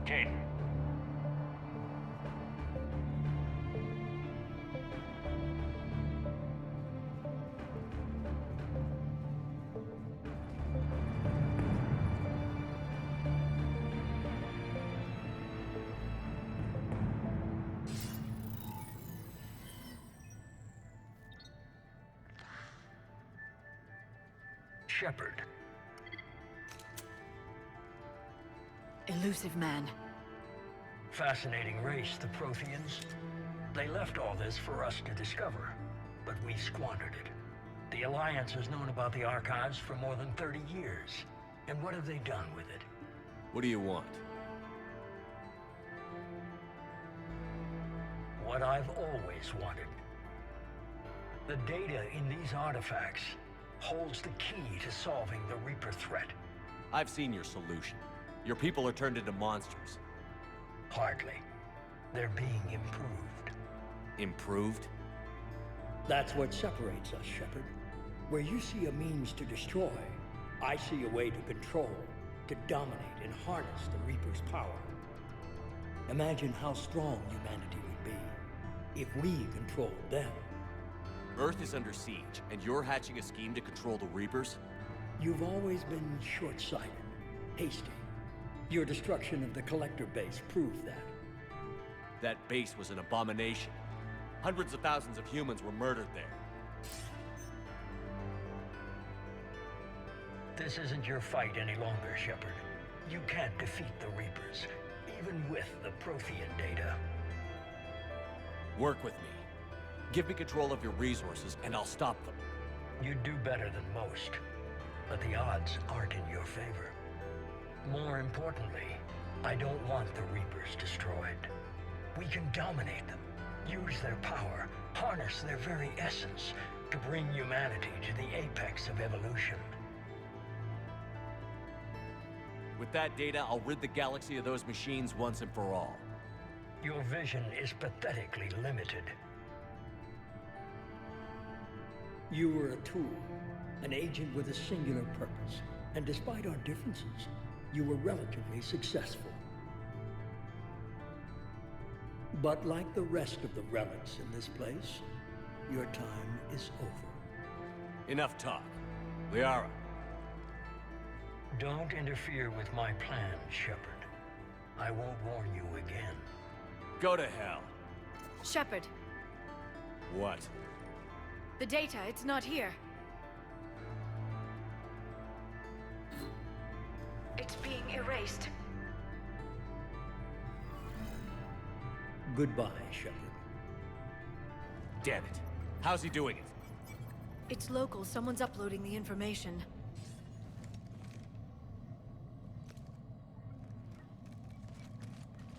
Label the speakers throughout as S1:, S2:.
S1: Kate.
S2: Shepard.
S3: Elusive man.
S2: Fascinating race, the Protheans. They left all this for us to discover, but we squandered it. The Alliance has known about the Archives for more than 30 years. And what have they done with it?
S4: What do you want?
S2: What I've always wanted. The data in these artifacts holds the key to solving the Reaper threat.
S4: I've seen your solution. Your people are turned into monsters.
S2: Hardly. They're being improved.
S4: Improved?
S2: That's what separates us, Shepard. Where you see a means to destroy, I see a way to control, to dominate and harness the Reaper's power. Imagine how strong humanity would be if we controlled them.
S4: Earth is under siege, and you're hatching a scheme to control the Reapers?
S2: You've always been short-sighted, hasty. Your destruction of the Collector base proved that.
S4: That base was an abomination. Hundreds of thousands of humans were murdered there.
S2: This isn't your fight any longer, Shepard. You can't defeat the Reapers, even with the Prothean data.
S4: Work with me. Give me control of your resources, and I'll stop them.
S2: You'd do better than most, but the odds aren't in your favor. More importantly, I don't want the Reapers destroyed. We can dominate them, use their power, harness their very essence to bring humanity to the apex of evolution.
S4: With that data, I'll rid the galaxy of those machines once and for all.
S2: Your vision is pathetically limited. You were a tool, an agent with a singular purpose, and despite our differences, you were relatively successful. But like the rest of the relics in this place, your time is over.
S4: Enough talk. Liara.
S2: Don't interfere with my plans, Shepard. I won't warn you again.
S4: Go to hell.
S3: Shepard,
S4: What?
S3: the data, it's not here. It's being erased.
S2: Goodbye, Shepard.
S4: Damn it. How's he doing it?
S3: It's local, someone's uploading the information.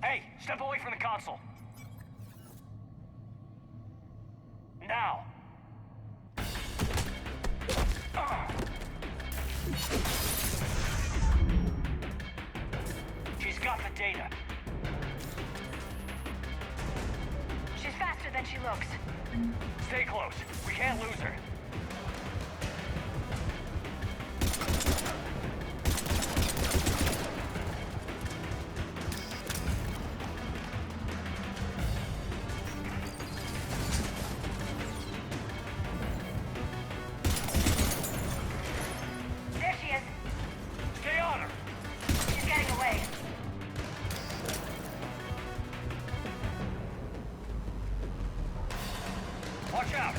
S1: Hey, step away from the console. Now. She's got the data.
S3: She's faster than she looks.
S1: Stay close. We can't lose her.
S3: There she is.
S1: Stay on her.
S3: She's getting away.
S1: Watch out.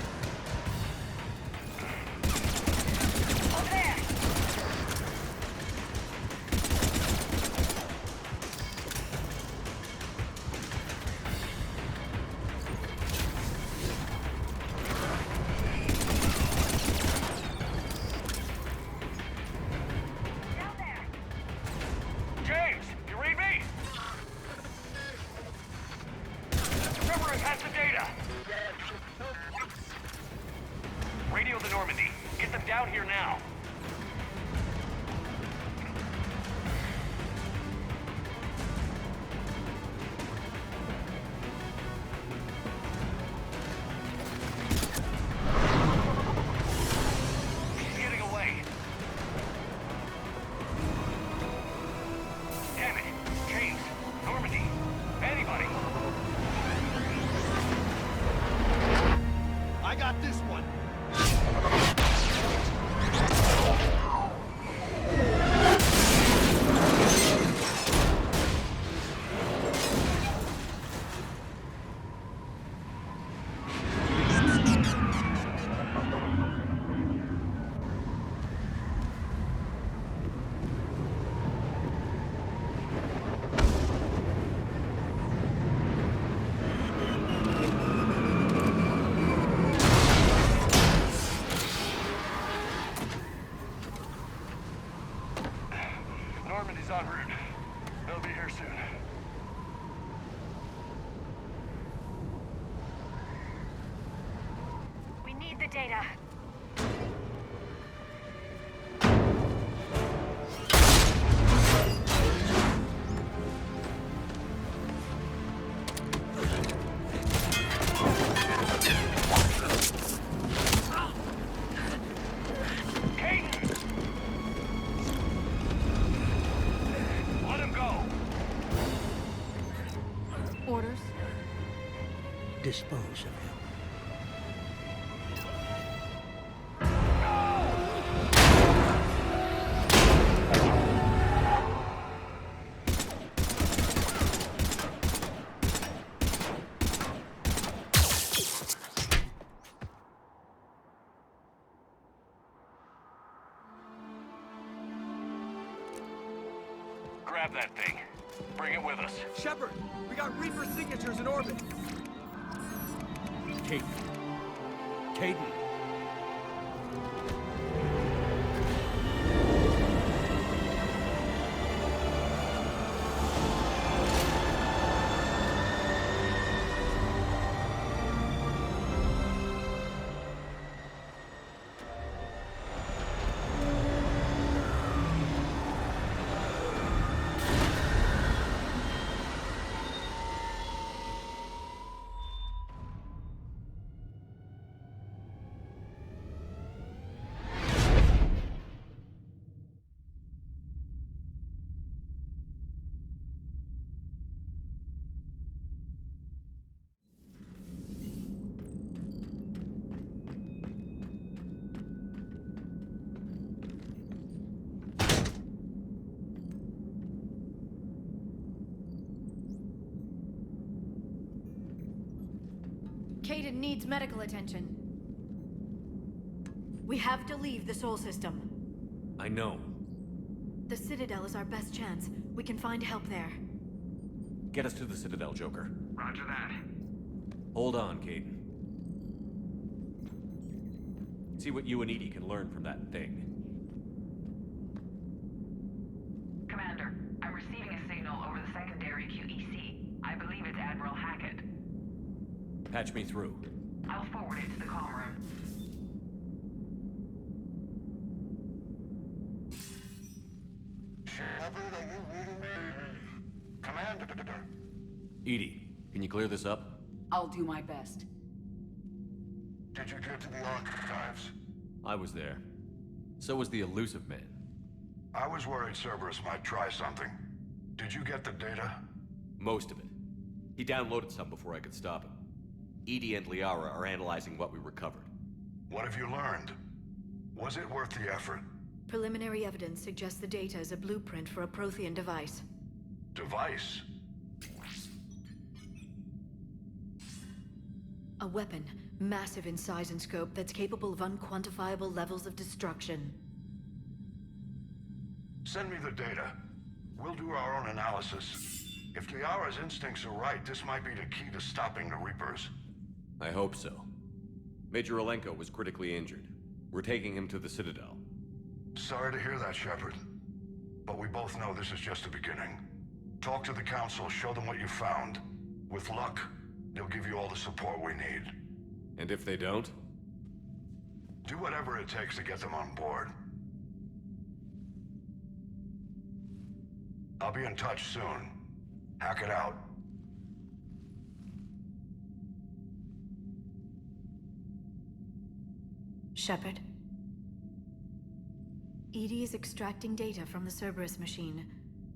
S1: Normandy's en route. They'll be here soon.
S3: We need the data. Orders?
S2: Dispose of him.
S1: Grab that thing. Bring it with us.
S4: Shepard, we got Reaper signatures in orbit. Caden. Caden.
S3: Caden needs medical attention. We have to leave the Sol system.
S4: I know.
S3: The Citadel is our best chance. We can find help there.
S4: Get us to the Citadel, Joker.
S1: Roger that.
S4: Hold on, Caden. See what you and EDI can learn from that thing.
S5: Commander, I'm receiving a signal over the secondary QEC. I believe it's Admiral Hackett.
S4: Patch me through.
S5: I'll forward it to the comm room.
S6: Shepard, are you reading me? Commander.
S4: EDI, can you clear this up?
S5: I'll do my best.
S6: Did you get to the archives?
S4: I was there. So was the Elusive Man.
S6: I was worried Cerberus might try something. Did you get the data?
S4: Most of it. He downloaded some before I could stop him. EDI and Liara are analyzing what we recovered.
S6: What have you learned? Was it worth the effort?
S3: Preliminary evidence suggests the data is a blueprint for a Prothean device.
S6: Device?
S3: A weapon, massive in size and scope, that's capable of unquantifiable levels of destruction.
S6: Send me the data. We'll do our own analysis. If Liara's instincts are right, this might be the key to stopping the Reapers.
S4: I hope so. Major Alenko was critically injured. We're taking him to the Citadel.
S6: Sorry to hear that, Shepard. But we both know this is just the beginning. Talk to the Council, show them what you found. With luck, they'll give you all the support we need.
S4: And if they don't?
S6: Do whatever it takes to get them on board. I'll be in touch soon. Hack it out.
S3: Shepard. EDI is extracting data from the Cerberus machine.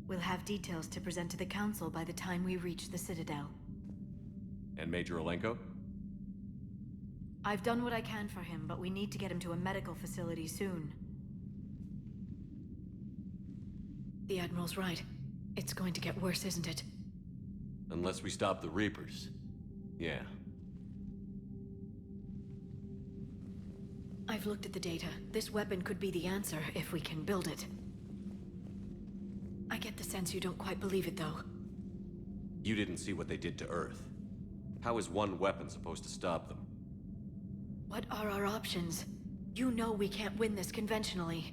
S3: We'll have details to present to the Council by the time we reach the Citadel.
S4: And Major Alenko?
S3: I've done what I can for him, but we need to get him to a medical facility soon. The Admiral's right. It's going to get worse, isn't it?
S4: Unless we stop the Reapers. Yeah.
S3: I've looked at the data. This weapon could be the answer if we can build it. I get the sense you don't quite believe it, though.
S4: You didn't see what they did to Earth. How is one weapon supposed to stop them?
S3: What are our options? You know we can't win this conventionally.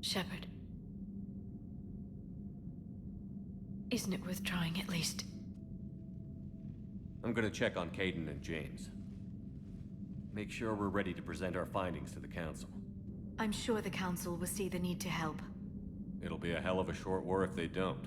S3: Shepard. Isn't it worth trying at least?
S4: I'm gonna check on Kaidan and James. Make sure we're ready to present our findings to the Council.
S3: I'm sure the Council will see the need to help.
S4: It'll be a hell of a short war if they don't.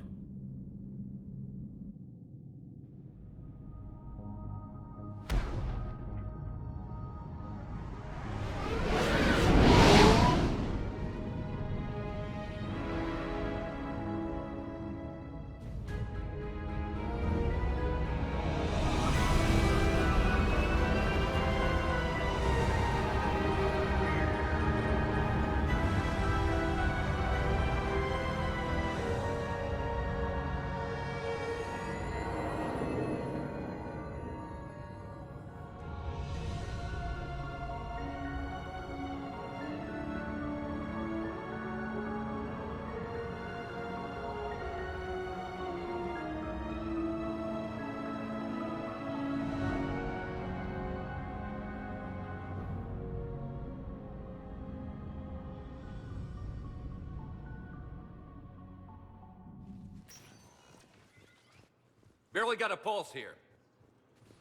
S4: Barely got a pulse here.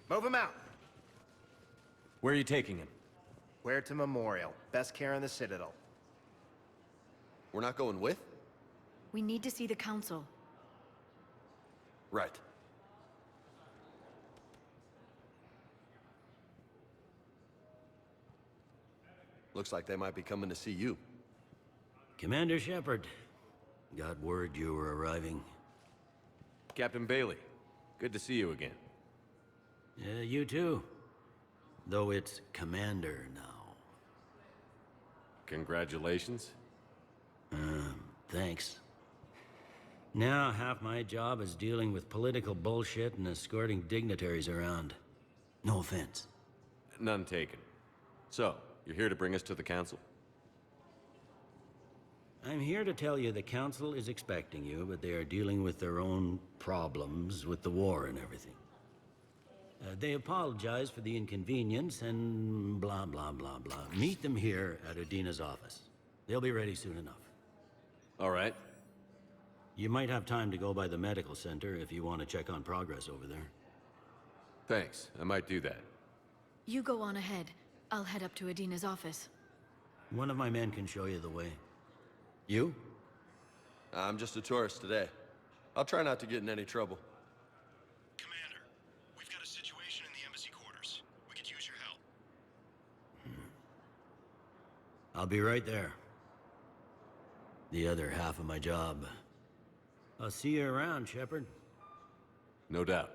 S7: Move him out.
S4: Where are you taking him?
S7: Where to Memorial. Best care in the Citadel.
S8: We're not going with?
S3: We need to see the Council.
S8: Right. Looks like they might be coming to see you.
S2: Commander Shepard. Got word you were arriving.
S4: Captain Bailey, good to see you again.
S2: Yeah, you too. Though it's Commander now.
S4: Congratulations.
S2: Thanks. Now half my job is dealing with political bullshit and escorting dignitaries around. No offense.
S4: None taken. So, you're here to bring us to the Council?
S2: I'm here to tell you the Council is expecting you, but they are dealing with their own problems with the war and everything. They apologize for the inconvenience and blah, blah, blah, blah. Meet them here at Udina's office. They'll be ready soon enough.
S4: All right.
S2: You might have time to go by the medical center if you want to check on progress over there.
S4: Thanks. I might do that.
S3: You go on ahead. I'll head up to Udina's office.
S2: One of my men can show you the way. You?
S8: I'm just a tourist today. I'll try not to get in any trouble.
S9: Commander, we've got a situation in the embassy quarters. We could use your help.
S2: I'll be right there. The other half of my job. I'll see you around, Shepard.
S4: No doubt.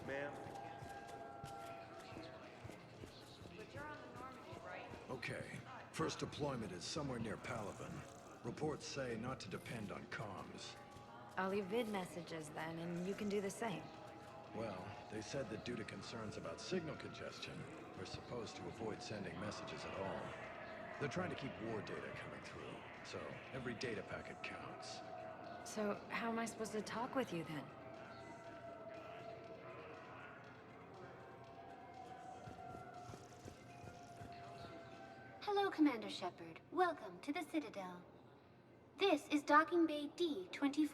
S7: Ma'am?
S10: Okay. First deployment is somewhere near Palaven. Reports say not to depend on comms.
S11: I'll leave vid messages then, and you can do the same.
S10: Well, they said that due to concerns about signal congestion, we're supposed to avoid sending messages at all. They're trying to keep war data coming through, so every data packet counts.
S11: So, how am I supposed to talk with you then?
S12: Hello, Commander Shepard. Welcome to the Citadel. This is Docking Bay D-24.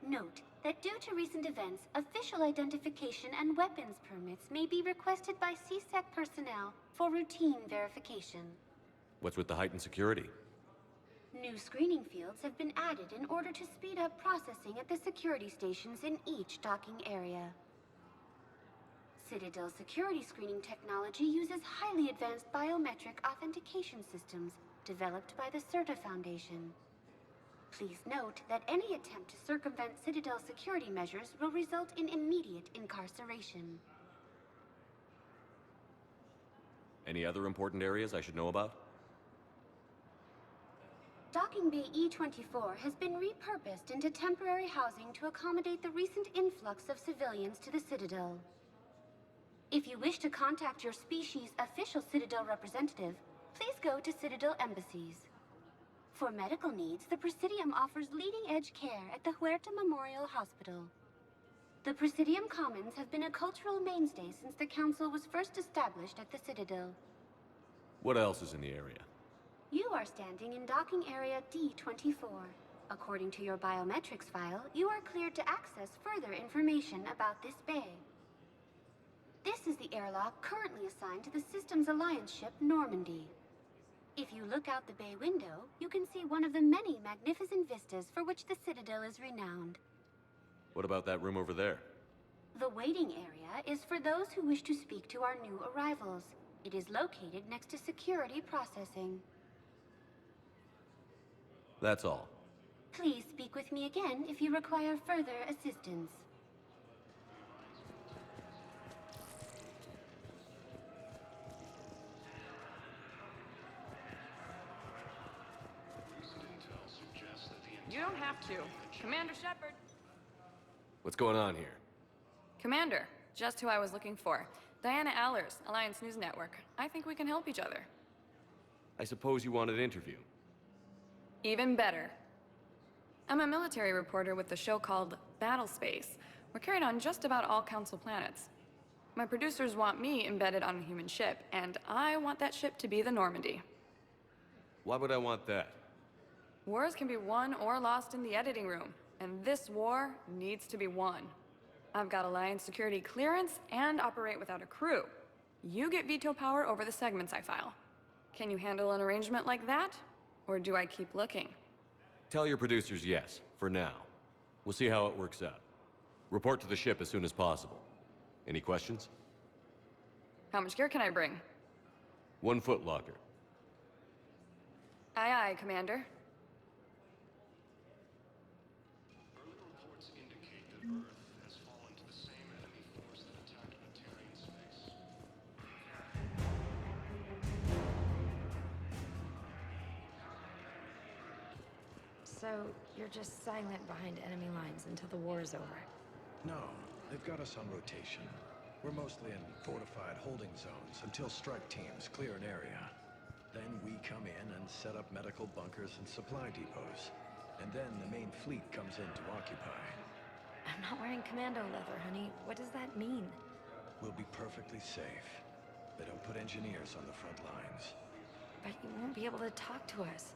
S12: Note that due to recent events, official identification and weapons permits may be requested by CSEC personnel for routine verification.
S4: What's with the heightened security?
S12: New screening fields have been added in order to speed up processing at the security stations in each docking area. Citadel security screening technology uses highly advanced biometric authentication systems developed by the CERTA Foundation. Please note that any attempt to circumvent Citadel security measures will result in immediate incarceration.
S4: Any other important areas I should know about?
S12: Docking Bay E-24 has been repurposed into temporary housing to accommodate the recent influx of civilians to the Citadel. If you wish to contact your species' official Citadel representative, please go to Citadel embassies. For medical needs, the Presidium offers leading-edge care at the Huerta Memorial Hospital. The Presidium Commons have been a cultural mainstay since the Council was first established at the Citadel.
S4: What else is in the area?
S12: You are standing in docking area D-24. According to your biometrics file, you are cleared to access further information about this bay. This is the airlock currently assigned to the Systems Alliance ship Normandy. If you look out the bay window, you can see one of the many magnificent vistas for which the Citadel is renowned.
S4: What about that room over there?
S12: The waiting area is for those who wish to speak to our new arrivals. It is located next to security processing.
S4: That's all.
S12: Please speak with me again if you require further assistance.
S13: You don't have to. Commander Shepard.
S4: What's going on here?
S13: Commander, just who I was looking for. Diana Allers, Alliance News Network. I think we can help each other.
S4: I suppose you want an interview.
S13: Even better. I'm a military reporter with the show called Battlespace. We're carried on just about all Council planets. My producers want me embedded on a human ship, and I want that ship to be the Normandy.
S4: Why would I want that?
S13: Wars can be won or lost in the editing room, and this war needs to be won. I've got Alliance security clearance and operate without a crew. You get veto power over the segments I file. Can you handle an arrangement like that? Or do I keep looking?
S4: Tell your producers yes, for now. We'll see how it works out. Report to the ship as soon as possible. Any questions?
S13: How much gear can I bring?
S4: 1 foot locker.
S13: Aye, aye, Commander.
S9: Early reports indicate that Earth has fallen to the same enemy force that attacked Batarian space.
S11: So, you're just silent behind enemy lines until the war is over?
S10: No, they've got us on rotation. We're mostly in fortified holding zones until strike teams clear an area. Then we come in and set up medical bunkers and supply depots. And then the main fleet comes in to occupy.
S11: I'm not wearing commando leather, honey. What does that mean?
S10: We'll be perfectly safe. They don't put engineers on the front lines.
S11: But you won't be able to talk to us.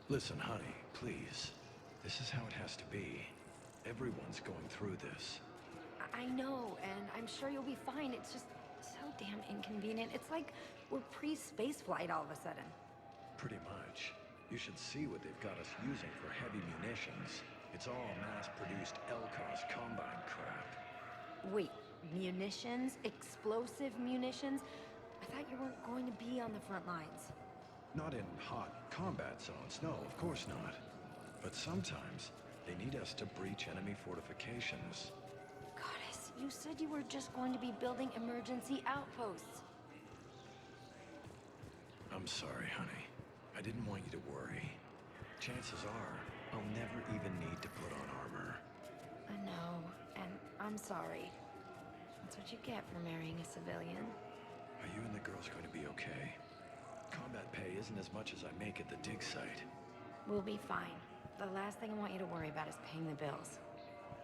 S10: Listen, honey, please. This is how it has to be. Everyone's going through this.
S11: I know, and I'm sure you'll be fine. It's just so damn inconvenient. It's like we're pre-space flight all of a sudden.
S10: Pretty much. You should see what they've got us using for heavy munitions. It's all mass-produced LCOS Combine crap.
S11: Wait, munitions? Explosive munitions? I thought you weren't going to be on the front lines.
S10: Not in hot combat zones, no, of course not. But sometimes, they need us to breach enemy fortifications.
S11: Goddess, you said you were just going to be building emergency outposts.
S10: I'm sorry, honey. I didn't want you to worry. Chances are, I'll never even need to put on armor.
S11: I know, and I'm sorry. That's what you get for marrying a civilian.
S10: Are you and the girls going to be okay? Combat pay isn't as much as I make at the dig site.
S11: We'll be fine. The last thing I want you to worry about is paying the bills.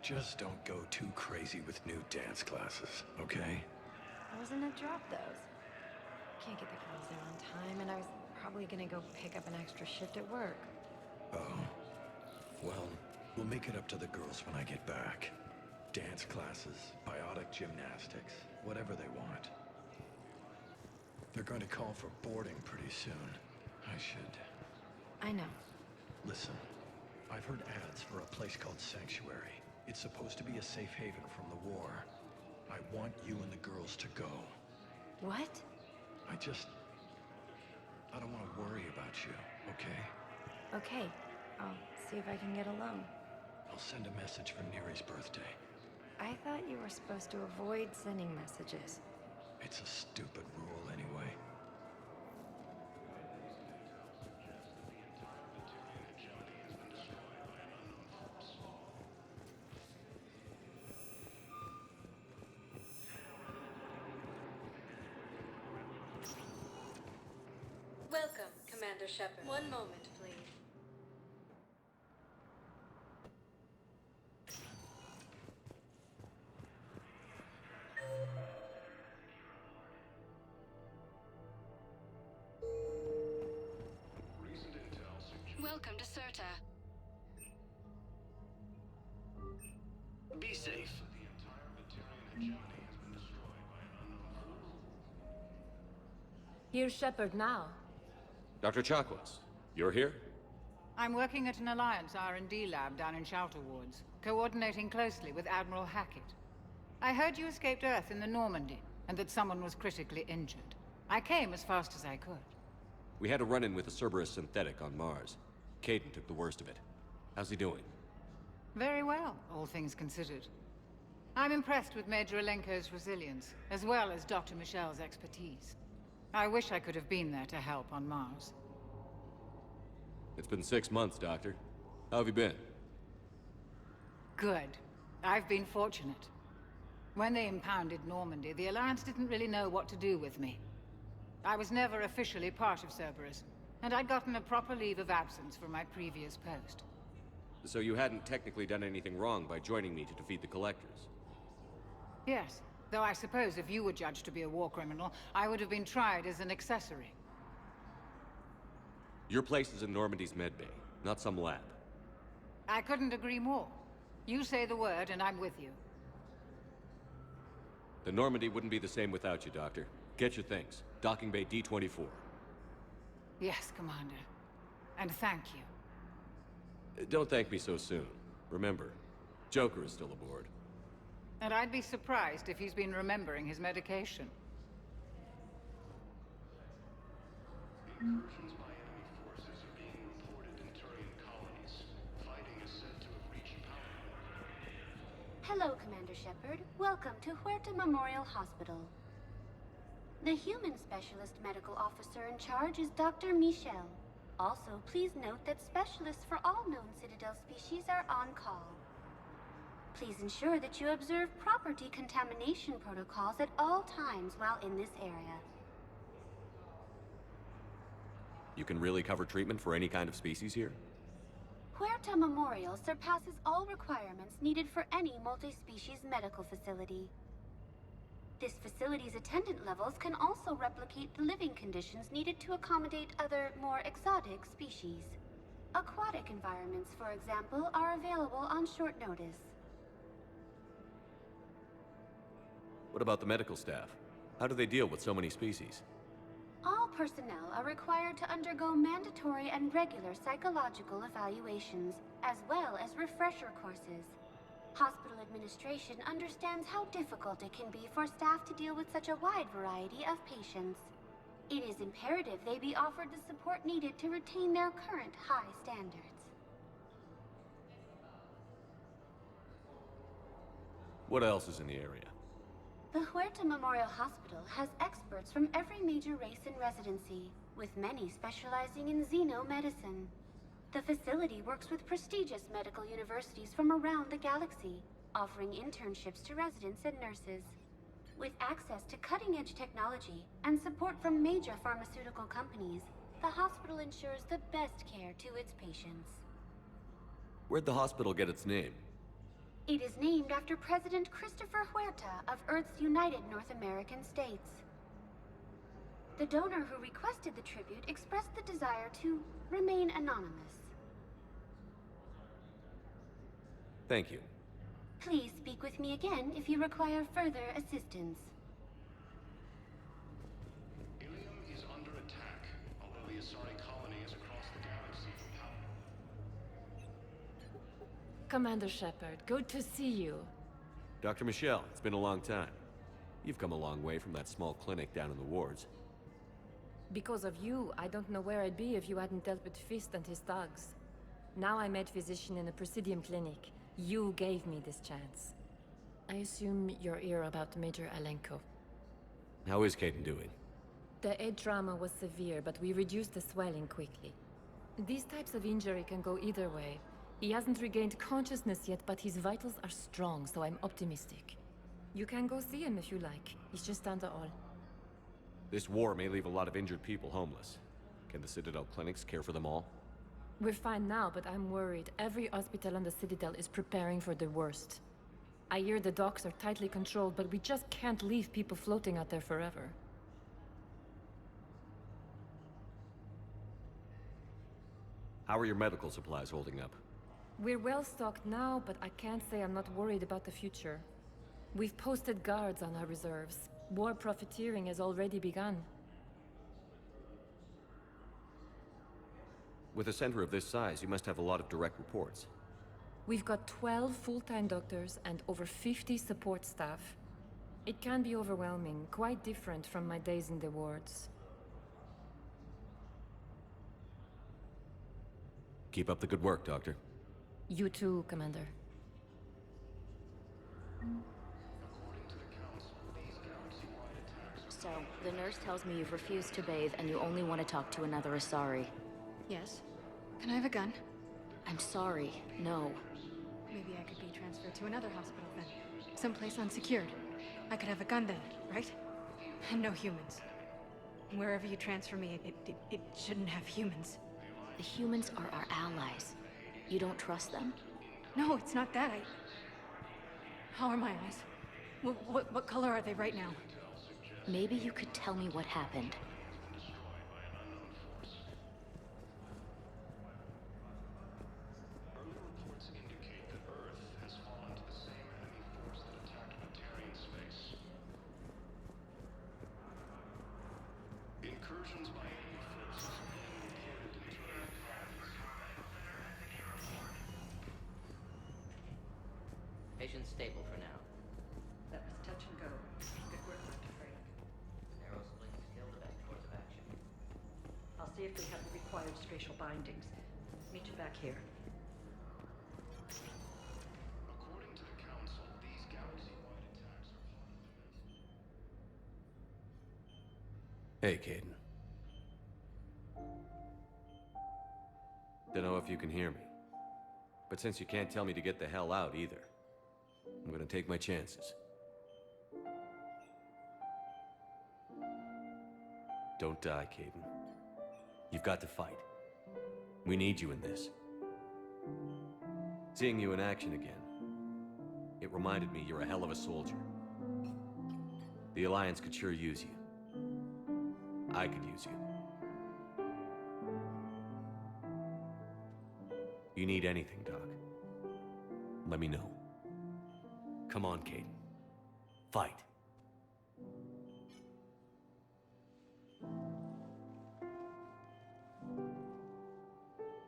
S10: Just don't go too crazy with new dance classes, okay?
S11: I was gonna drop those. Can't get the girls there on time, and I was probably gonna go pick up an extra shift at work.
S10: Oh. Well, we'll make it up to the girls when I get back. Dance classes, biotic gymnastics, whatever they want. They're going to call for boarding pretty soon. I should...
S11: I know.
S10: Listen, I've heard ads for a place called Sanctuary. It's supposed to be a safe haven from the war. I want you and the girls to go.
S11: What?
S10: I don't want to worry about you, okay?
S11: Okay. I'll see if I can get a loan.
S10: I'll send a message for Neri's birthday.
S11: I thought you were supposed to avoid sending messages.
S10: It's a stupid rule anyway.
S14: Welcome, Commander Shepard. One moment, please.
S15: Welcome to Serta.
S16: Be safe.
S17: Here's Shepard now.
S4: Dr. Chakwas, you're here?
S18: I'm working at an Alliance R&D lab down in Shelter Woods, coordinating closely with Admiral Hackett. I heard you escaped Earth in the Normandy, and that someone was critically injured. I came as fast as I could.
S4: We had a run-in with a Cerberus synthetic on Mars. Caden took the worst of it. How's he doing?
S18: Very well, all things considered. I'm impressed with Major Alenko's resilience, as well as Dr. Michel's expertise. I wish I could have been there to help on Mars.
S4: It's been 6 months, Doctor. How have you been?
S18: Good. I've been fortunate. When they impounded Normandy, the Alliance didn't really know what to do with me. I was never officially part of Cerberus, and I'd gotten a proper leave of absence from my previous post.
S4: So you hadn't technically done anything wrong by joining me to defeat the Collectors?
S18: Yes, though I suppose if you were judged to be a war criminal, I would have been tried as an accessory.
S4: Your place is in Normandy's medbay, not some lab.
S18: I couldn't agree more. You say the word, and I'm with you.
S4: The Normandy wouldn't be the same without you, Doctor. Get your things. Docking Bay D-24.
S18: Yes, Commander. And thank you.
S4: Don't thank me so soon. Remember, Joker is still aboard.
S18: And I'd be surprised if he's been remembering his medication.
S9: Incursions by enemy forces are being reported in Turian colonies. Fighting is said to have reached power.
S12: Hello, Commander Shepard. Welcome to Huerta Memorial Hospital. The human specialist medical officer in charge is Dr. Michel. Also, please note that specialists for all known Citadel species are on call. Please ensure that you observe proper decontamination protocols at all times while in this area.
S4: You can really cover treatment for any kind of species here?
S12: Huerta Memorial surpasses all requirements needed for any multi-species medical facility. This facility's attendant levels can also replicate the living conditions needed to accommodate other, more exotic species. Aquatic environments, for example, are available on short notice.
S4: What about the medical staff? How do they deal with so many species?
S12: All personnel are required to undergo mandatory and regular psychological evaluations, as well as refresher courses. Hospital administration understands how difficult it can be for staff to deal with such a wide variety of patients. It is imperative they be offered the support needed to retain their current high standards.
S4: What else is in the area?
S12: The Huerta Memorial Hospital has experts from every major race in residency, with many specializing in xenomedicine. The facility works with prestigious medical universities from around the galaxy, offering internships to residents and nurses. With access to cutting-edge technology and support from major pharmaceutical companies, the hospital ensures the best care to its patients.
S4: Where'd the hospital get its name?
S12: It is named after President Christopher Huerta of Earth's United North American States. The donor who requested the tribute expressed the desire to remain anonymous.
S4: Thank you.
S12: Please speak with me again if you require further assistance.
S9: Ilium is under attack, although the Asari colony is across the galaxy for power.
S17: Commander Shepard, good to see you.
S4: Dr. Michel, it's been a long time. You've come a long way from that small clinic down in the wards.
S17: Because of you, I don't know where I'd be if you hadn't dealt with Fist and his thugs. Now I'm head physician in a Presidium clinic. You gave me this chance. I assume you're here about Major Alenko.
S4: How is Caden doing?
S17: The head trauma was severe, but we reduced the swelling quickly. These types of injury can go either way. He hasn't regained consciousness yet, but his vitals are strong, so I'm optimistic. You can go see him if you like. He's just down the hall.
S4: This war may leave a lot of injured people homeless. Can the Citadel clinics care for them all?
S17: We're fine now, but I'm worried. Every hospital on the Citadel is preparing for the worst. I hear the docks are tightly controlled, but we just can't leave people floating out there forever.
S4: How are your medical supplies holding up?
S17: We're well stocked now, but I can't say I'm not worried about the future. We've posted guards on our reserves. War profiteering has already begun.
S4: With a center of this size, you must have a lot of direct reports.
S17: We've got 12 full-time doctors and over 50 support staff. It can be overwhelming, quite different from my days in the wards.
S4: Keep up the good work, Doctor.
S17: You too, Commander.
S19: So, the nurse tells me you've refused to bathe and you only want to talk to another Asari.
S14: Yes. Can I have a gun?
S19: I'm sorry, no.
S14: Maybe I could be transferred to another hospital then. Someplace unsecured. I could have a gun then, right? And no humans. Wherever you transfer me, it shouldn't have humans.
S19: The humans are our allies. You don't trust them?
S14: No, it's not that. How are my eyes? What color are they right now?
S19: Maybe you could tell me what happened.
S9: Early reports indicate that Earth has fallen to the same enemy force that attacked Batarian space. Incursions by enemy forces have been reported into Earth.
S20: Patient's stable for now.
S21: That was touch and go. Good work, Dr. Frank.
S20: Narrow split still the best course of action.
S21: I'll see if we have the required spatial bindings. Meet you back here.
S9: According to the Council, these galaxy-wide attacks are
S4: Hey, Caden. Dunno if you can hear me. But since you can't tell me to get the hell out either, I'm gonna take my chances. Don't die, Caden. You've got to fight. We need you in this. Seeing you in action again, it reminded me you're a hell of a soldier. The Alliance could sure use you. I could use you. You need anything, Doc, let me know. Come on, Caden. Fight.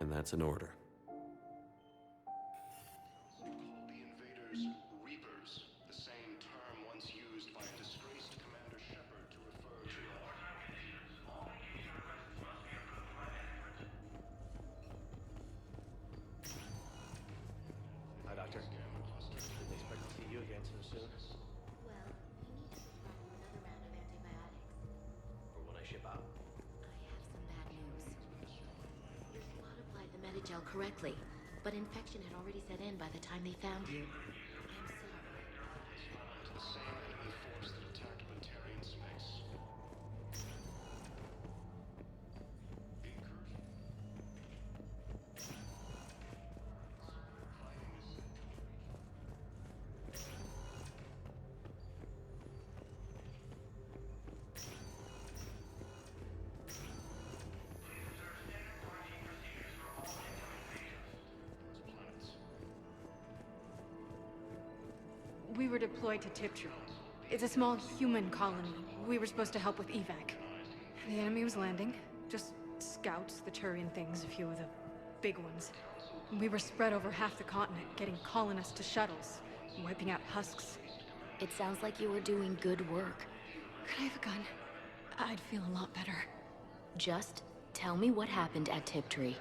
S4: And that's an order.
S9: called the invaders Reapers, the same term once used by a disgraced Commander Shepard to refer to
S7: Hi, Doctor. Didn't expect to see you again so soon.
S19: Well, you need to supply another round of antibiotics.
S7: For when I ship out.
S19: I have some bad news. Your squad applied the Medigel correctly, but infection had already set in by the time they found you.
S9: to the same enemy force that attacked Batarian space.
S14: We were deployed to Tiptree. It's a small human colony. We were supposed to help with evac. The enemy was landing. Just scouts, the Turian things, a few of the big ones. We were spread over half the continent, getting colonists to shuttles, wiping out husks.
S19: It sounds like you were doing good work.
S14: Could I have a gun? I'd feel a lot better.
S19: Just tell me what happened at Tiptree.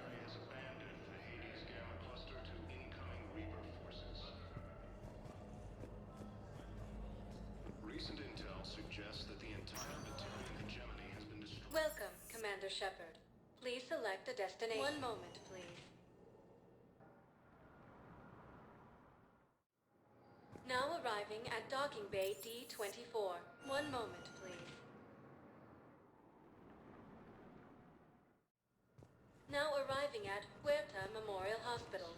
S9: Recent intel suggests that the entire
S1: Commander Shepard. Please select a destination. One moment, please. Now arriving at Docking Bay D-24. One moment, please. Now arriving at Huerta Memorial Hospital.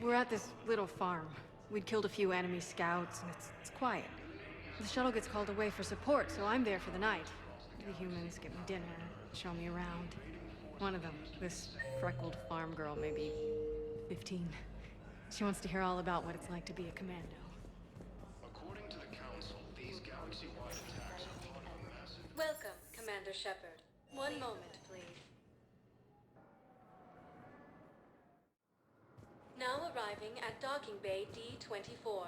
S14: We're at this little farm. We'd killed a few enemy scouts, and it's quiet. The shuttle gets called away for support, so I'm there for the night. The humans get me dinner, show me around. One of them, this freckled farm girl, maybe 15. She wants to hear all about what it's like to be a commando.
S9: According to the Council, these galaxy-wide attacks are part of a massive...
S1: Welcome, Commander Shepard. One moment, please. Now arriving at Docking Bay D-24.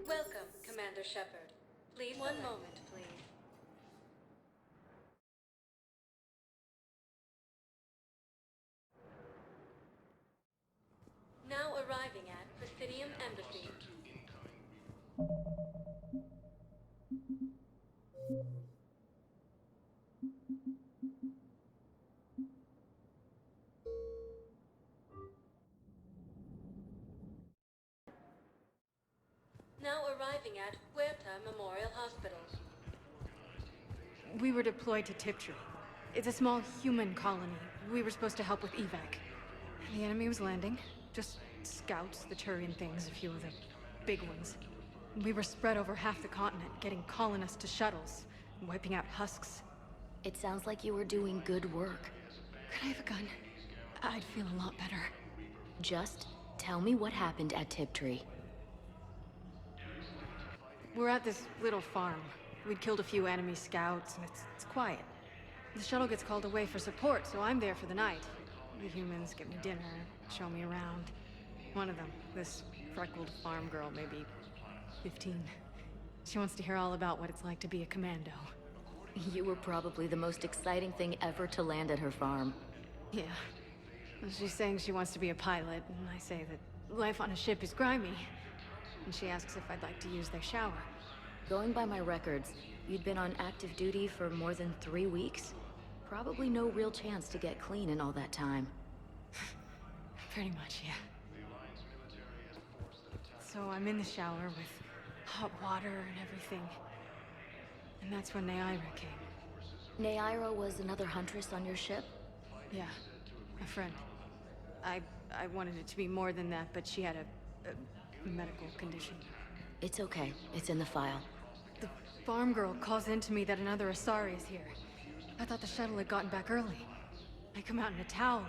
S1: Welcome, Commander Shepard. Please, one moment, please. Now arriving at Presidium Embassy. Now arriving at Huerta Memorial Hospital.
S14: We were deployed to Tiptree. It's a small human colony. We were supposed to help with evac. The enemy was landing. Just scouts, the Turian things, a few of the big ones. We were spread over half the continent, getting colonists to shuttles, wiping out husks.
S19: It sounds like you were doing good work.
S14: Could I have a gun? I'd feel a lot better.
S19: Just tell me what happened at Tiptree.
S14: We're at this little farm. We'd killed a few enemy scouts, and it's quiet. The shuttle gets called away for support, so I'm there for the night. The humans get me dinner, show me around. One of them, this freckled farm girl, maybe 15. She wants to hear all about what it's like to be a commando.
S19: You were probably the most exciting thing ever to land at her farm.
S14: Yeah. She's saying she wants to be a pilot, and I say that life on a ship is grimy. And she asks if I'd like to use their shower.
S19: Going by my records, you'd been on active duty for more than 3 weeks. Probably no real chance to get clean in all that time.
S14: Pretty much, yeah. So I'm in the shower with hot water and everything. And that's when Neaira came.
S19: Neaira was another huntress on your ship?
S14: Yeah, a friend. I wanted it to be more than that, but she had a medical condition.
S19: It's okay. It's in the file.
S14: The farm girl calls in to me that another Asari is here. I thought the shuttle had gotten back early. I come out in a towel,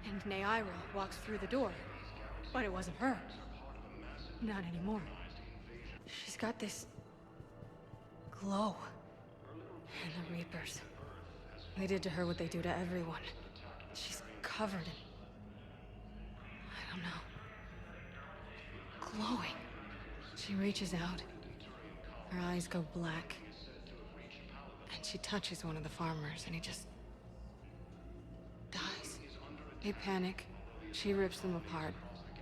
S14: and Neaira walks through the door. But it wasn't her. Not anymore. She's got this glow. And the Reapers. They did to her what they do to everyone. She's covered in... I don't know. Glowing. She reaches out. Her eyes go black. And she touches one of the farmers, and he just... dies. They panic. She rips them apart.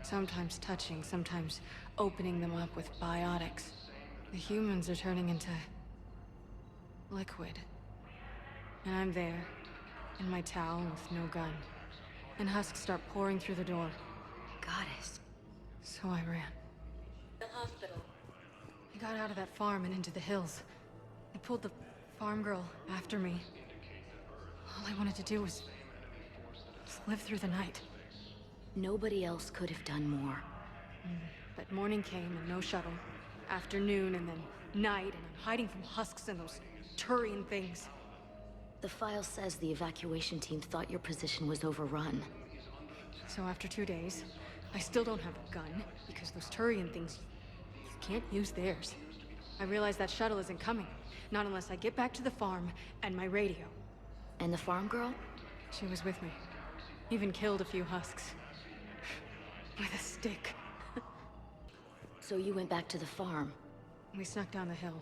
S14: Sometimes touching, sometimes opening them up with biotics. The humans are turning into... liquid. And I'm there, in my towel with no gun. And husks start pouring through the door.
S19: Goddess.
S14: So I ran.
S1: The hospital.
S14: I got out of that farm and into the hills. I pulled the farm girl after me. All I wanted to do was just live through the night.
S19: Nobody else could have done more.
S14: But morning came and no shuttle. Afternoon and then night, and I'm hiding from husks and those Turian things.
S19: The file says the evacuation team thought your position was overrun.
S14: So after 2 days, I still don't have a gun, because those Turian things, you can't use theirs. I realize that shuttle isn't coming. Not unless I get back to the farm and my radio.
S19: And the farm girl?
S14: She was with me. Even killed a few husks. With a stick.
S19: So you went back to the farm?
S14: We snuck down the hill.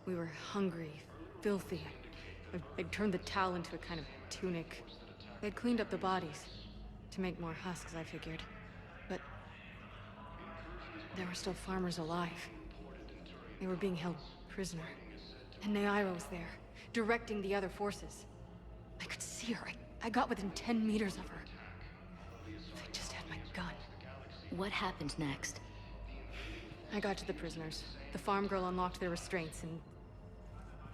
S14: We were hungry, filthy. I'd turned the towel into a kind of tunic. They'd cleaned up the bodies to make more husks, I figured. But there were still farmers alive. They were being held prisoner. And Neaira was there, directing the other forces. I could see her. I got within 10 meters of her. If I just had my gun.
S19: What happened next?
S14: I got to the prisoners. The farm girl unlocked their restraints, and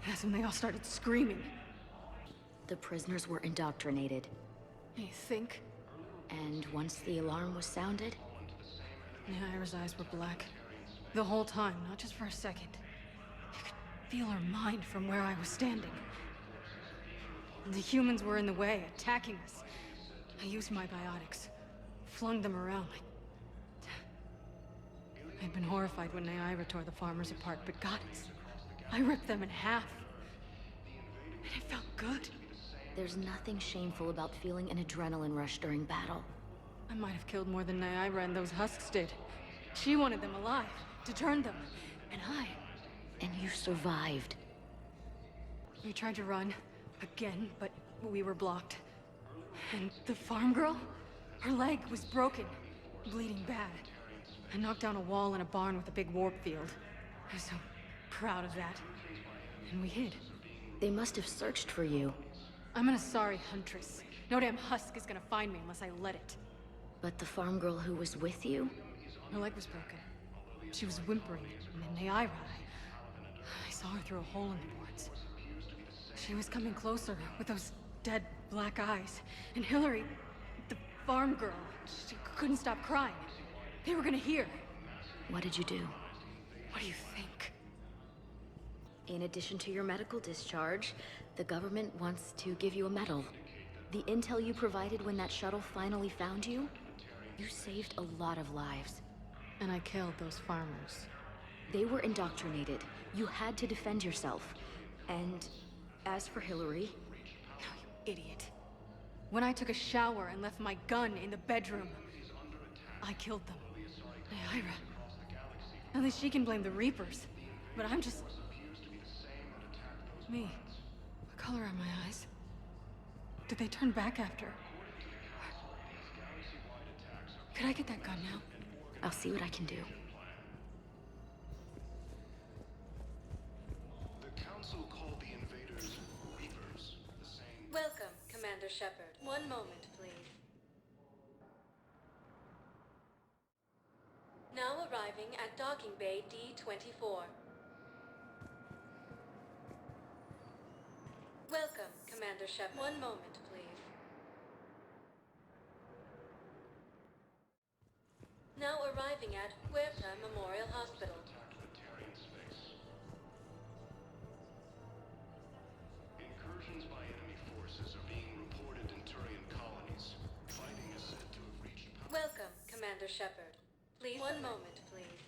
S14: that's when they all started screaming.
S19: The prisoners were indoctrinated.
S14: You think?
S19: And once the alarm was sounded?
S14: Neaira's eyes were black. The whole time, not just for a second. I could feel her mind from where I was standing. The humans were in the way, attacking us. I used my biotics, flung them around. I'd been horrified when Neaira tore the farmers apart, but God, I ripped them in half. And it felt good.
S19: There's nothing shameful about feeling an adrenaline rush during battle.
S14: I might have killed more than Neaira and those husks did. She wanted them alive, to turn them. And I...
S19: And you survived.
S14: We tried to run, again, but we were blocked. And the farm girl? Her leg was broken, bleeding bad. I knocked down a wall in a barn with a big warp field. I was so proud of that. And we hid.
S19: They must have searched for you.
S14: I'm an Asari huntress. No damn husk is gonna find me unless I let it.
S19: But the farm girl who was with you?
S14: Her leg was broken. She was whimpering, and then Neaira, I saw her through a hole in the boards. She was coming closer with those dead black eyes. And Hillary, the farm girl, she couldn't stop crying. They were gonna hear.
S19: What did you do?
S14: What do you think?
S19: In addition to your medical discharge, the government wants to give you a medal. The intel you provided when that shuttle finally found you, you saved a lot of lives.
S14: And I killed those farmers.
S19: They were indoctrinated. You had to defend yourself. And as for Hillary...
S14: Oh, you idiot. When I took a shower and left my gun in the bedroom, I killed them. Neaira. At least she can blame the Reapers. But I'm just... me. What color are my eyes? Did they turn back after? Could I get that gun now?
S19: I'll see what I can do.
S9: The Council called the invaders Reapers, the same...
S1: Welcome, Commander Shepard. One moment, please. Now arriving at Docking Bay D-24. Welcome, Commander Shepard. One moment, please. Now arriving at Huerta Memorial Hospital.
S9: Incursions by enemy forces are being reported in Turian colonies. Fighting is said to have reached...
S1: Welcome, Commander Shepard. Please, one moment, please.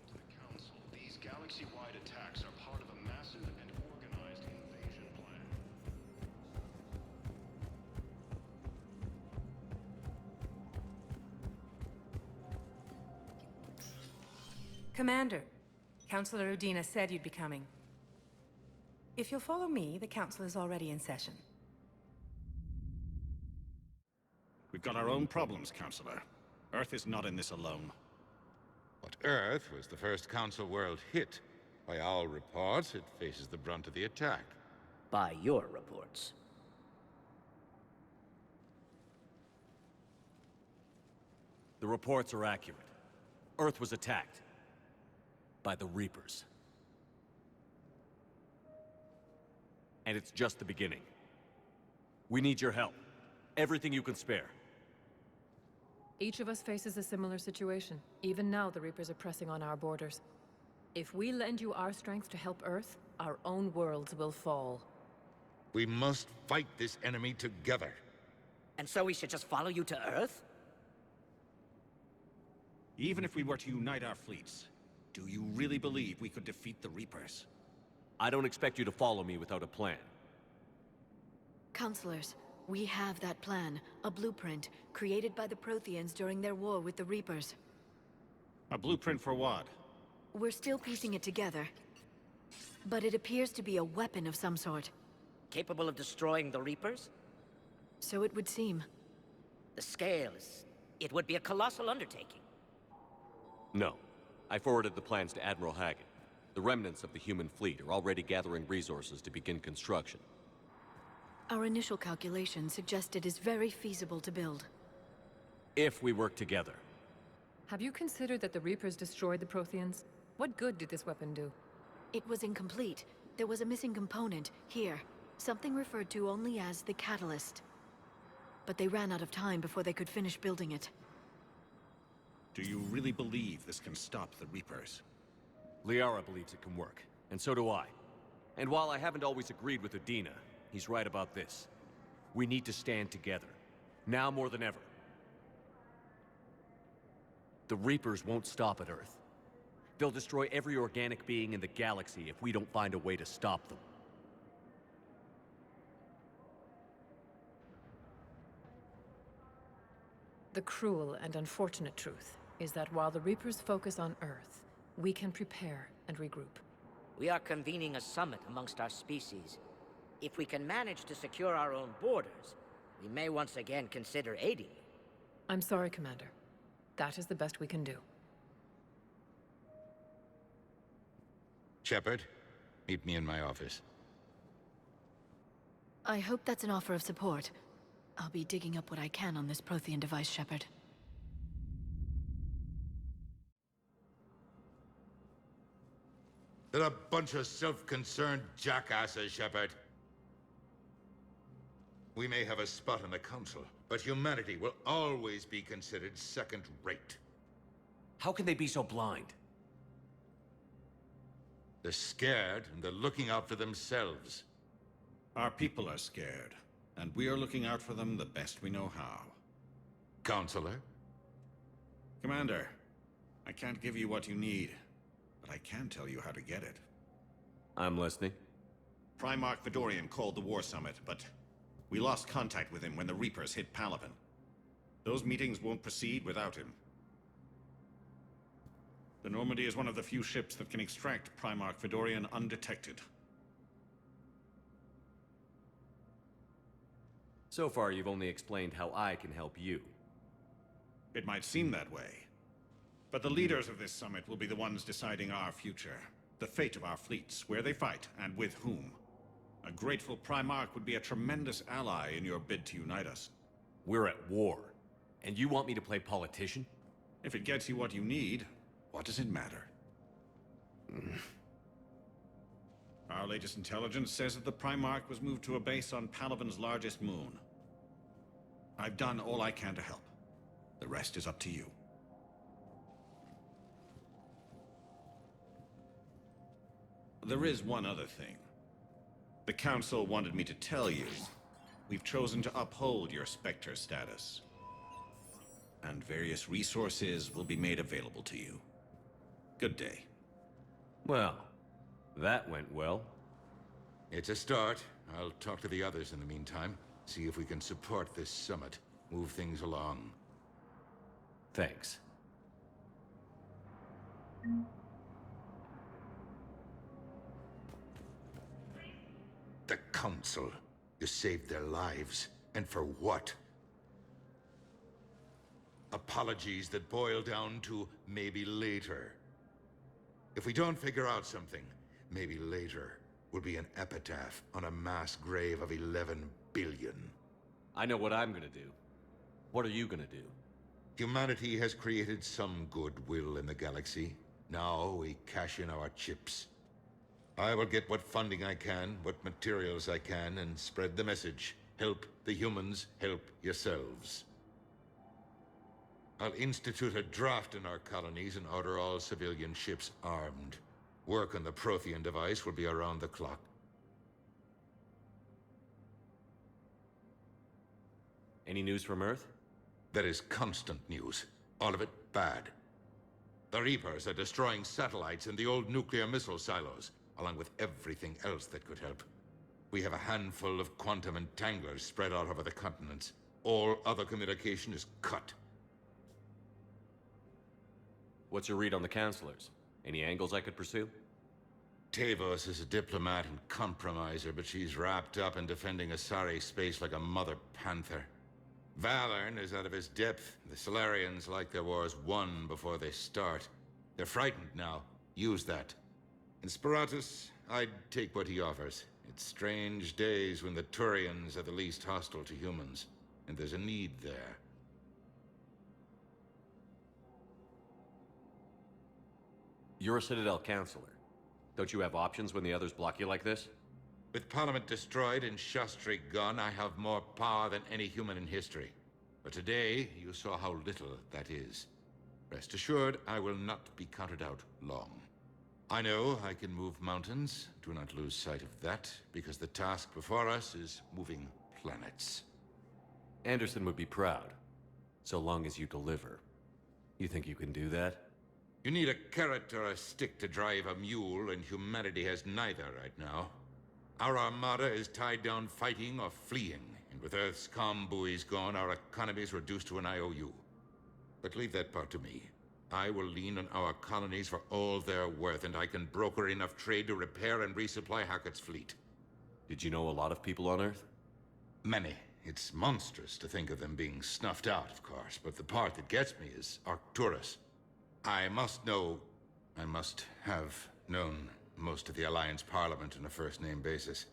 S9: To the Council, these galaxy-wide attacks are part of a massive and organized invasion plan.
S5: Commander, Councilor Udina said you'd be coming. If you'll follow me, the Council is already in session.
S22: We've got our own problems, Counselor. Earth is not in this alone.
S23: But Earth was the first Council world hit. By our reports, it faces the brunt of the attack.
S24: By your reports.
S4: The reports are accurate. Earth was attacked. By the Reapers. And it's just the beginning. We need your help. Everything you can spare.
S17: Each of us faces a similar situation. Even now, the Reapers are pressing on our borders. If we lend you our strength to help Earth, our own worlds will fall.
S23: We must fight this enemy together.
S24: And so we should just follow you to Earth?
S22: Even if we were to unite our fleets, do you really believe we could defeat the Reapers?
S4: I don't expect you to follow me without a plan.
S3: Counselors, we have that plan. A blueprint, created by the Protheans during their war with the Reapers.
S22: A blueprint for what?
S3: We're still piecing it together. But it appears to be a weapon of some sort.
S24: Capable of destroying the Reapers?
S3: So it would seem.
S24: The scale is... It would be a colossal undertaking.
S4: No. I forwarded the plans to Admiral Hackett. The remnants of the human fleet are already gathering resources to begin construction.
S3: Our initial calculations suggest it is very feasible to build.
S4: If we work together.
S17: Have you considered that the Reapers destroyed the Protheans? What good did this weapon do?
S3: It was incomplete. There was a missing component, here. Something referred to only as the Catalyst. But they ran out of time before they could finish building it.
S22: Do you really believe this can stop the Reapers?
S4: Liara believes it can work, and so do I. And while I haven't always agreed with Udina, he's right about this. We need to stand together. Now more than ever. The Reapers won't stop at Earth. They'll destroy every organic being in the galaxy if we don't find a way to stop them.
S17: The cruel and unfortunate truth is that while the Reapers focus on Earth, we can prepare and regroup.
S24: We are convening a summit amongst our species. If we can manage to secure our own borders, we may once again consider aiding you.
S17: I'm sorry, Commander. That is the best we can do.
S23: Shepard, meet me in my office.
S3: I hope that's an offer of support. I'll be digging up what I can on this Prothean device, Shepard.
S23: They're a bunch of self-concerned jackasses, Shepard. We may have a spot in the Council, but humanity will always be considered second-rate.
S4: How can they be so blind?
S23: They're scared, and they're looking out for themselves.
S22: Our people are scared, and we are looking out for them the best we know how.
S23: Counselor?
S22: Commander, I can't give you what you need, but I can tell you how to get it.
S4: I'm listening.
S22: Primarch Fedorian called the War Summit, but we lost contact with him when the Reapers hit Palaven. Those meetings won't proceed without him. The Normandy is one of the few ships that can extract Primarch Fedorian undetected.
S4: So far, you've only explained how I can help you.
S22: It might seem that way. But the leaders of this summit will be the ones deciding our future. The fate of our fleets, where they fight, and with whom. A grateful Primarch would be a tremendous ally in your bid to unite us.
S4: We're at war. And you want me to play politician?
S22: If it gets you what you need, what does it matter? Our latest intelligence says that the Primarch was moved to a base on Palaven's largest moon. I've done all I can to help. The rest is up to you. There is one other thing. The Council wanted me to tell you, we've chosen to uphold your Spectre status. And various resources will be made available to you. Good day.
S4: Well, that went well.
S23: It's a start. I'll talk to the others in the meantime. See if we can support this summit. Move things along.
S4: Thanks.
S23: The Council. You saved their lives. And for what? Apologies that boil down to maybe later. If we don't figure out something, maybe later will be an epitaph on a mass grave of 11 billion.
S4: I know what I'm gonna do. What are you gonna do?
S23: Humanity has created some goodwill in the galaxy. Now we cash in our chips. I will get what funding I can, what materials I can, and spread the message. Help the humans, help yourselves. I'll institute a draft in our colonies and order all civilian ships armed. Work on the Prothean device will be around the clock.
S4: Any news from Earth?
S23: There is constant news. All of it bad. The Reapers are destroying satellites in the old nuclear missile silos, along with everything else that could help. We have a handful of quantum entanglers spread out over the continents. All other communication is cut.
S4: What's your read on the counselors? Any angles I could pursue?
S23: Tavos is a diplomat and compromiser, but she's wrapped up in defending Asari space like a mother panther. Valern is out of his depth. The Solarians like their wars won before they start. They're frightened now. Use that. In Sparatus, I'd take what he offers. It's strange days when the Turians are the least hostile to humans, and there's a need there.
S4: You're a Citadel counselor. Don't you have options when the others block you like this?
S23: With Parliament destroyed and Shastri gone, I have more power than any human in history. But today, you saw how little that is. Rest assured, I will not be counted out long. I know I can move mountains. Do not lose sight of that, because the task before us is moving planets.
S4: Anderson would be proud, so long as you deliver. You think you can do that?
S23: You need a carrot or a stick to drive a mule, and humanity has neither right now. Our armada is tied down fighting or fleeing, and with Earth's comm buoys gone, our economy is reduced to an IOU. But leave that part to me. I will lean on our colonies for all they're worth, and I can broker enough trade to repair and resupply Hackett's fleet.
S4: Did you know a lot of people on Earth?
S23: Many. It's monstrous to think of them being snuffed out, of course, but the part that gets me is Arcturus. I must have known most of the Alliance Parliament on a first-name basis.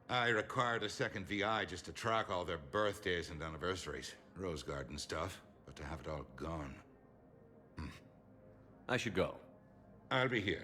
S23: I required a second VI just to track all their birthdays and anniversaries. Rose Garden stuff, but to have it all gone.
S4: I should go.
S23: I'll be here.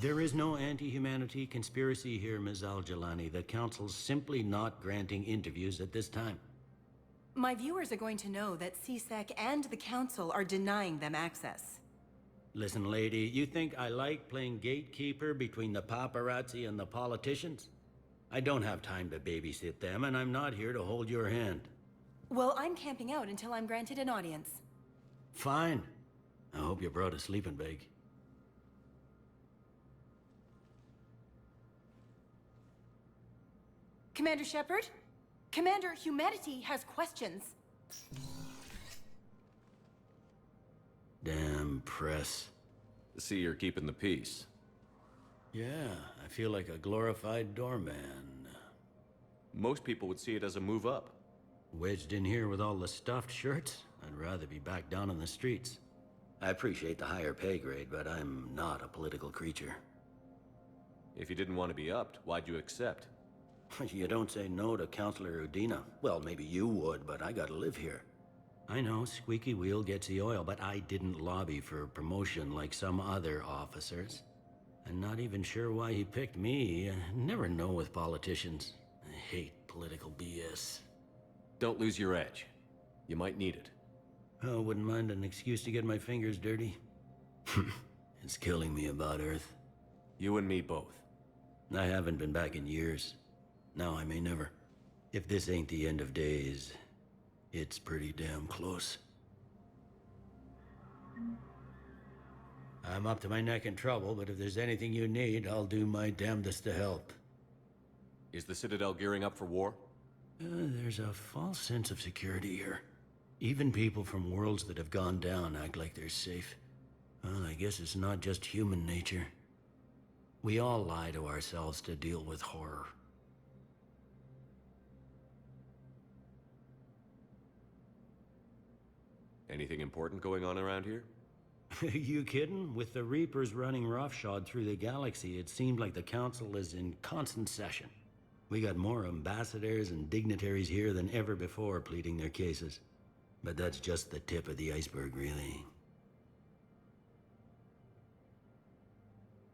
S2: There is no anti-humanity conspiracy here, Ms. Al-Jalani. The Council's simply not granting interviews at this time.
S6: My viewers are going to know that CSEC and the Council are denying them access.
S2: Listen, lady, you think I like playing gatekeeper between the paparazzi and the politicians? I don't have time to babysit them, and I'm not here to hold your hand.
S6: Well, I'm camping out until I'm granted an audience.
S2: Fine. I hope you brought a sleeping bag.
S6: Commander Shepard? Commander, humanity has questions.
S2: Damn press.
S4: See, you're keeping the peace.
S2: Yeah, I feel like a glorified doorman.
S4: Most people would see it as a move up.
S2: Wedged in here with all the stuffed shirts? I'd rather be back down in the streets. I appreciate the higher pay grade, but I'm not a political creature.
S4: If you didn't want to be upped, why'd you accept?
S2: You don't say no to Counselor Udina. Well, maybe you would, but I gotta live here. I know, squeaky wheel gets the oil, but I didn't lobby for promotion like some other officers. I'm not even sure why he picked me. I never know with politicians. I hate political BS.
S4: Don't lose your edge. You might need it.
S2: Oh, wouldn't mind an excuse to get my fingers dirty. It's killing me about Earth.
S4: You and me both.
S2: I haven't been back in years. Now I may never. If this ain't the end of days, it's pretty damn close. I'm up to my neck in trouble, but if there's anything you need, I'll do my damnedest to help.
S4: Is the Citadel gearing up for war?
S2: There's a false sense of security here. Even people from worlds that have gone down act like they're safe. Well, I guess it's not just human nature. We all lie to ourselves to deal with horror.
S4: Anything important going on around here?
S2: You kidding? With the Reapers running roughshod through the galaxy, it seemed like the Council is in constant session. We got more ambassadors and dignitaries here than ever before pleading their cases. But that's just the tip of the iceberg, really.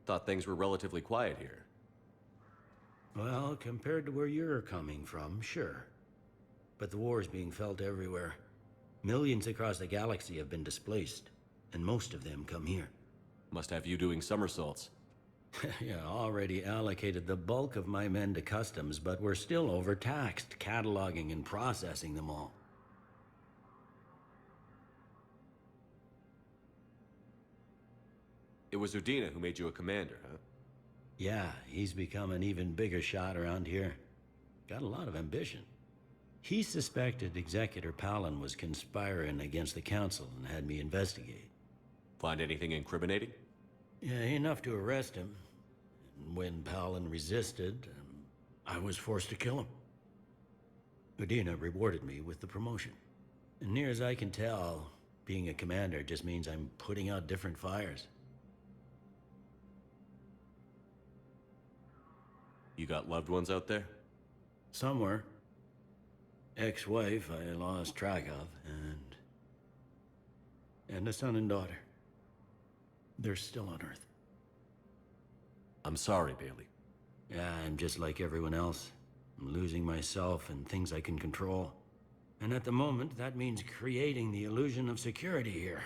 S4: Thought things were relatively quiet here.
S2: Well, compared to where you're coming from, sure. But the war's being felt everywhere. Millions across the galaxy have been displaced, and most of them come here.
S4: Must have you doing somersaults.
S2: Yeah, already allocated the bulk of my men to customs, but we're still overtaxed, cataloging and processing them all.
S4: It was Udina who made you a commander, huh?
S2: Yeah, he's become an even bigger shot around here. Got a lot of ambition. He suspected Executor Palin was conspiring against the Council and had me investigate.
S4: Find anything incriminating?
S2: Yeah, enough to arrest him. And when Palin resisted, I was forced to kill him. Udina rewarded me with the promotion. And near as I can tell, being a commander just means I'm putting out different fires.
S4: You got loved ones out there?
S2: Somewhere. Ex-wife I lost track of, and a son and daughter. They're still on Earth.
S4: I'm sorry, Bailey.
S2: Yeah, I'm just like everyone else. I'm losing myself and things I can control. And at the moment, that means creating the illusion of security here.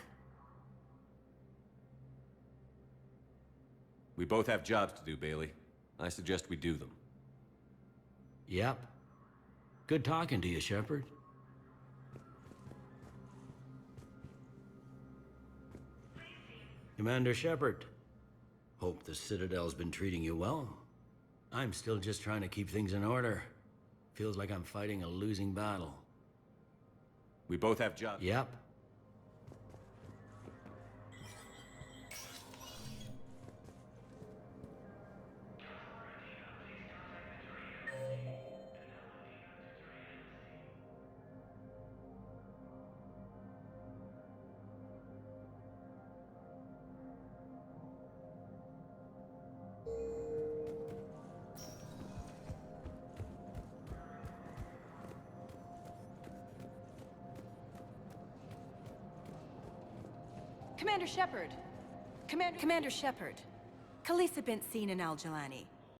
S4: We both have jobs to do, Bailey. I suggest we do them.
S2: Yep. Good talking to you, Shepard. Commander Shepard. Hope the Citadel's been treating you well. I'm still just trying to keep things in order. Feels like I'm fighting a losing battle.
S4: We both have jobs.
S2: Yep.
S6: Commander Shepard! Commander Shepard! Khalisah bint Sina Al-Jalani.